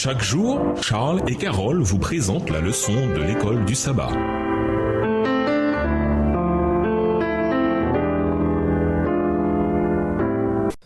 Chaque jour, Charles et Carole vous présentent la leçon de l'école du sabbat.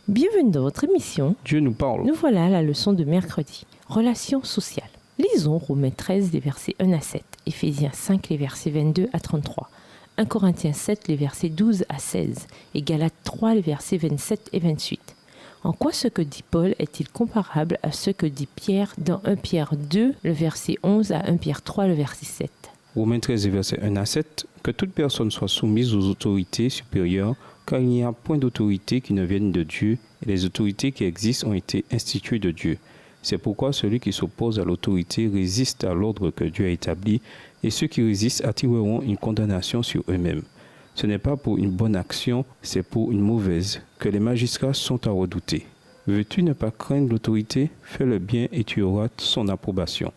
Bienvenue dans votre émission. Dieu nous parle. Nous voilà à la leçon de mercredi. Relations sociales. Lisons Romains 13, les versets 1 à 7, Éphésiens 5, les versets 22 à 33, 1 Corinthiens 7, les versets 12 à 16 et Galates 3, les versets 27 et 28. En quoi ce que dit Paul est-il comparable à ce que dit Pierre dans 1 Pierre 2, le verset 11 à 1 Pierre 3, le verset 7? Romains 13, versets 1 à 7, que toute personne soit soumise aux autorités supérieures, car il n'y a point d'autorité qui ne vienne de Dieu, et les autorités qui existent ont été instituées de Dieu. C'est pourquoi celui qui s'oppose à l'autorité résiste à l'ordre que Dieu a établi, et ceux qui résistent attireront une condamnation sur eux-mêmes. Ce n'est pas pour une bonne action, c'est pour une mauvaise, que les magistrats sont à redouter. Veux-tu ne pas craindre l'autorité? Fais le bien et tu auras son approbation.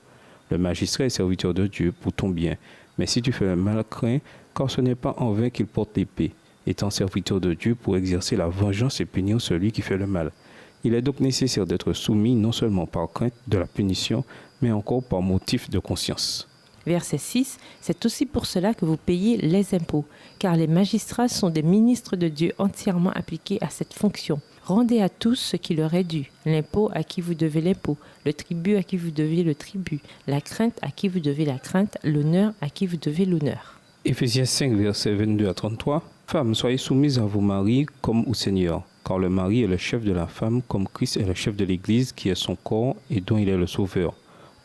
Le magistrat est serviteur de Dieu pour ton bien, mais si tu fais le mal, crains, car ce n'est pas en vain qu'il porte l'épée, étant serviteur de Dieu pour exercer la vengeance et punir celui qui fait le mal. Il est donc nécessaire d'être soumis non seulement par crainte de la punition, mais encore par motif de conscience. Verset 6, c'est aussi pour cela que vous payez les impôts, car les magistrats sont des ministres de Dieu entièrement appliqués à cette fonction. Rendez à tous ce qui leur est dû, l'impôt à qui vous devez l'impôt, le tribut à qui vous devez le tribut, la crainte à qui vous devez la crainte, l'honneur à qui vous devez l'honneur. Éphésiens 5, versets 22 à 33. Femmes, soyez soumises à vos maris comme au Seigneur, car le mari est le chef de la femme, comme Christ est le chef de l'Église, qui est son corps et dont il est le sauveur.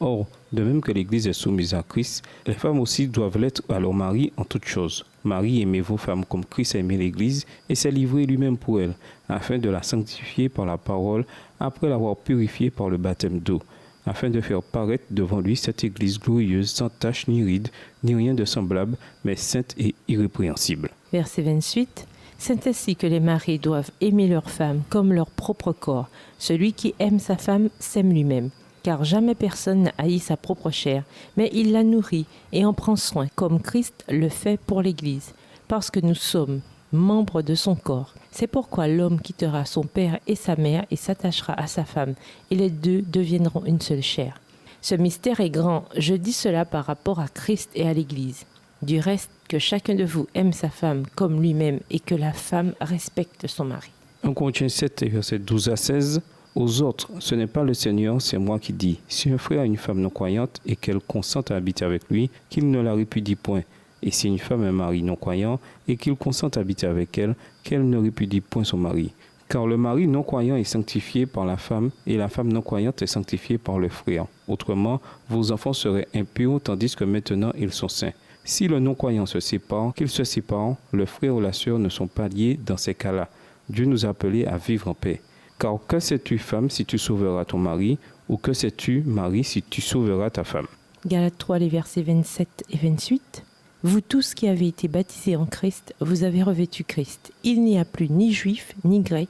Or, de même que l'Église est soumise à Christ, les femmes aussi doivent l'être à leur mari en toutes choses. Marie, aimez vos femmes comme Christ a aimé l'Église et s'est livré lui-même pour elle, afin de la sanctifier par la parole, après l'avoir purifiée par le baptême d'eau, afin de faire paraître devant lui cette Église glorieuse, sans tache ni ride, ni rien de semblable, mais sainte et irrépréhensible. Verset 28. C'est ainsi que les maris doivent aimer leur femme comme leur propre corps. Celui qui aime sa femme s'aime lui-même. Car jamais personne n'a haï sa propre chair, mais il la nourrit et en prend soin, comme Christ le fait pour l'Église, parce que nous sommes membres de son corps. C'est pourquoi l'homme quittera son père et sa mère et s'attachera à sa femme, et les deux deviendront une seule chair. Ce mystère est grand, je dis cela par rapport à Christ et à l'Église. Du reste, que chacun de vous aime sa femme comme lui-même et que la femme respecte son mari. 1 Corinthiens 7, versets 12 à 16. Aux autres, ce n'est pas le Seigneur, c'est moi qui dis. Si un frère a une femme non-croyante et qu'elle consente à habiter avec lui, qu'il ne la répudie point. Et si une femme a un mari non-croyant et qu'il consente à habiter avec elle, qu'elle ne répudie point son mari. Car le mari non-croyant est sanctifié par la femme et la femme non-croyante est sanctifiée par le frère. Autrement, vos enfants seraient impurs tandis que maintenant ils sont saints. Si le non-croyant se sépare, qu'il se sépare, le frère ou la sœur ne sont pas liés dans ces cas-là. Dieu nous a appelés à vivre en paix. Car que sais-tu, femme, si tu sauveras ton mari, ou que sais-tu, mari, si tu sauveras ta femme? Galates 3, les versets 27 et 28. Vous tous qui avez été baptisés en Christ, vous avez revêtu Christ. Il n'y a plus ni juif, ni grec,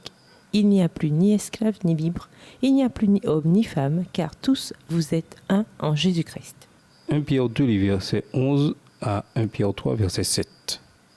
il n'y a plus ni esclave, ni libre, il n'y a plus ni homme, ni femme, car tous vous êtes un en Jésus-Christ. 1 Pierre 2, les versets 11 à 1 Pierre 3, verset 7.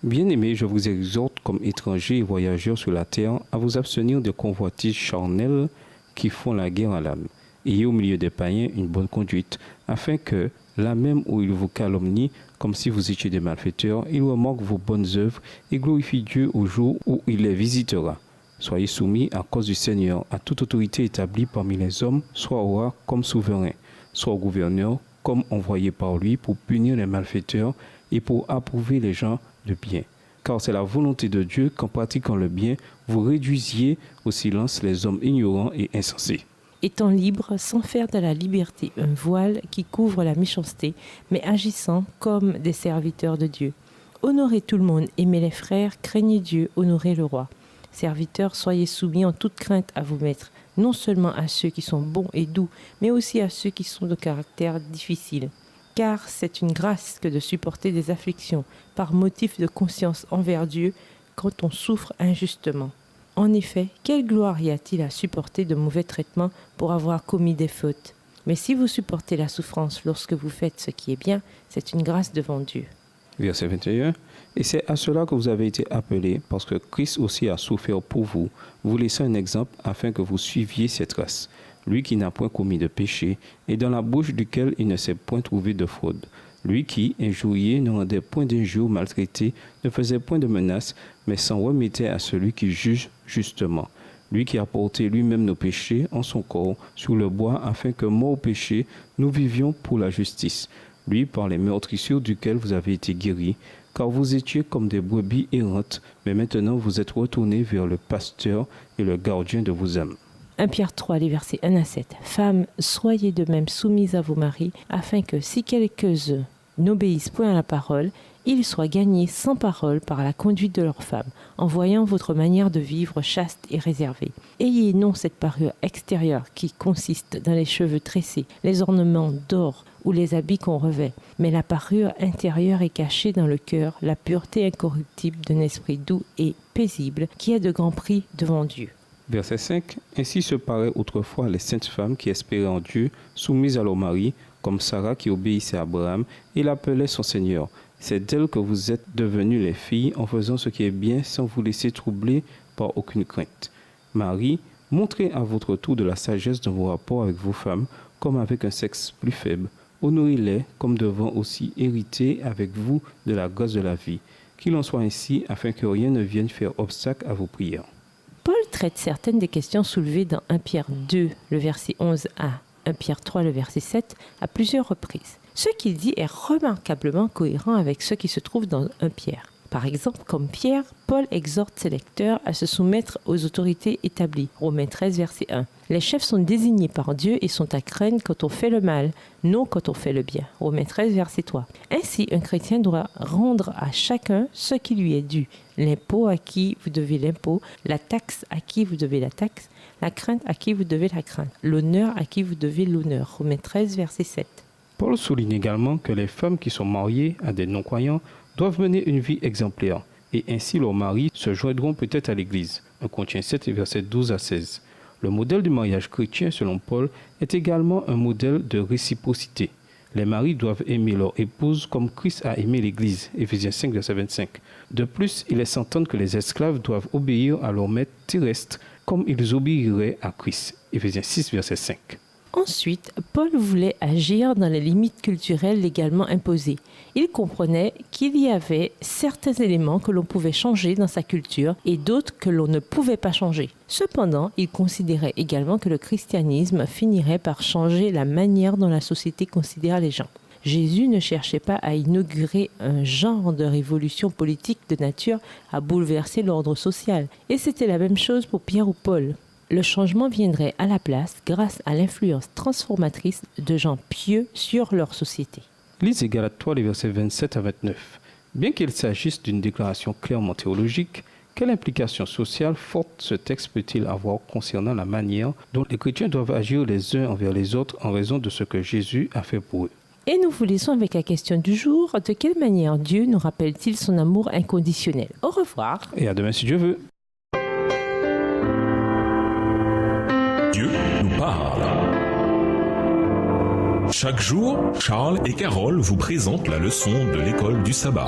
Bien-aimés, je vous exhorte comme étrangers et voyageurs sur la terre à vous abstenir des convoitises charnelles qui font la guerre à l'âme. Ayez au milieu des païens une bonne conduite, afin que, là même où ils vous calomnient, comme si vous étiez des malfaiteurs, ils remarquent vos bonnes œuvres et glorifient Dieu au jour où il les visitera. Soyez soumis à cause du Seigneur à toute autorité établie parmi les hommes, soit au roi comme souverain, soit au gouverneur comme envoyé par lui pour punir les malfaiteurs et pour approuver les gens de bien. Car c'est la volonté de Dieu qu'en pratiquant le bien, vous réduisiez au silence les hommes ignorants et insensés. Étant libres, sans faire de la liberté un voile qui couvre la méchanceté, mais agissant comme des serviteurs de Dieu. Honorez tout le monde, aimez les frères, craignez Dieu, honorez le roi. Serviteurs, soyez soumis en toute crainte à vos maîtres, non seulement à ceux qui sont bons et doux, mais aussi à ceux qui sont de caractère difficile. Car c'est une grâce que de supporter des afflictions par motif de conscience envers Dieu quand on souffre injustement. En effet, quelle gloire y a-t-il à supporter de mauvais traitements pour avoir commis des fautes? Mais si vous supportez la souffrance lorsque vous faites ce qui est bien, c'est une grâce devant Dieu. Verset 21. Et c'est à cela que vous avez été appelés, parce que Christ aussi a souffert pour vous, vous laissant un exemple afin que vous suiviez cette trace. lui qui n'a point commis de péché, et dans la bouche duquel il ne s'est point trouvé de fraude. Lui qui, injurié, ne rendait point d'injures, maltraité, ne faisait point de menaces, mais s'en remettait à celui qui juge justement. Lui qui a porté lui-même nos péchés en son corps sur le bois, afin que, morts au péché, nous vivions pour la justice. Lui, par les meurtrissures duquel vous avez été guéris, car vous étiez comme des brebis errantes, mais maintenant vous êtes retournés vers le pasteur et le gardien de vos âmes. 1 Pierre 3, les versets 1 à 7. Femmes, soyez de même soumises à vos maris, afin que si quelques-uns n'obéissent point à la parole, ils soient gagnés sans parole par la conduite de leurs femmes, en voyant votre manière de vivre chaste et réservée. Ayez non cette parure extérieure qui consiste dans les cheveux tressés, les ornements d'or ou les habits qu'on revêt, mais la parure intérieure est cachée dans le cœur, la pureté incorruptible d'un esprit doux et paisible qui est de grand prix devant Dieu. Verset 5. Ainsi se paraient autrefois les saintes femmes qui espéraient en Dieu, soumises à leur mari, comme Sarah qui obéissait à Abraham et l'appelait son Seigneur. C'est d'elle que vous êtes devenues les filles en faisant ce qui est bien sans vous laisser troubler par aucune crainte. Marie, montrez à votre tour de la sagesse dans vos rapports avec vos femmes, comme avec un sexe plus faible. Honorez-les comme devant aussi hériter avec vous de la grâce de la vie. Qu'il en soit ainsi afin que rien ne vienne faire obstacle à vos prières. Paul traite certaines des questions soulevées dans 1 Pierre 2, le verset 11 à 1 Pierre 3, le verset 7, à plusieurs reprises. Ce qu'il dit est remarquablement cohérent avec ce qui se trouve dans 1 Pierre. Par exemple, comme Pierre, Paul exhorte ses lecteurs à se soumettre aux autorités établies. Romains 13, verset 1. Les chefs sont désignés par Dieu et sont à craindre quand on fait le mal, non quand on fait le bien. Romains 13, verset 3. Ainsi, un chrétien doit rendre à chacun ce qui lui est dû. L'impôt à qui vous devez l'impôt, la taxe à qui vous devez la taxe, la crainte à qui vous devez la crainte, l'honneur à qui vous devez l'honneur. Romains 13, verset 7. Paul souligne également que les femmes qui sont mariées à des non-croyants doivent mener une vie exemplaire, et ainsi leurs maris se joindront peut-être à l'Église. 1 Corinthiens 7, versets 12 à 16. Le modèle du mariage chrétien, selon Paul, est également un modèle de réciprocité. Les maris doivent aimer leur épouse comme Christ a aimé l'Église. Éphésiens 5, verset 25. De plus, il est s'entendre que les esclaves doivent obéir à leur maître terrestre comme ils obéiraient à Christ. Éphésiens 6, verset 5. Ensuite, Paul voulait agir dans les limites culturelles légalement imposées. Il comprenait qu'il y avait certains éléments que l'on pouvait changer dans sa culture et d'autres que l'on ne pouvait pas changer. Cependant, il considérait également que le christianisme finirait par changer la manière dont la société considère les gens. Jésus ne cherchait pas à inaugurer un genre de révolution politique de nature à bouleverser l'ordre social. Et c'était la même chose pour Pierre ou Paul. Le changement viendrait à la place grâce à l'influence transformatrice de gens pieux sur leur société. Lisez Galates 3, les versets 27 à 29. Bien qu'il s'agisse d'une déclaration clairement théologique, quelle implication sociale forte ce texte peut-il avoir concernant la manière dont les chrétiens doivent agir les uns envers les autres en raison de ce que Jésus a fait pour eux? Et nous vous laissons avec la question du jour. De quelle manière Dieu nous rappelle-t-il son amour inconditionnel? Au revoir. Et à demain si Dieu veut. Dieu nous parle. Chaque jour, Charles et Carole vous présentent la leçon de l'école du sabbat.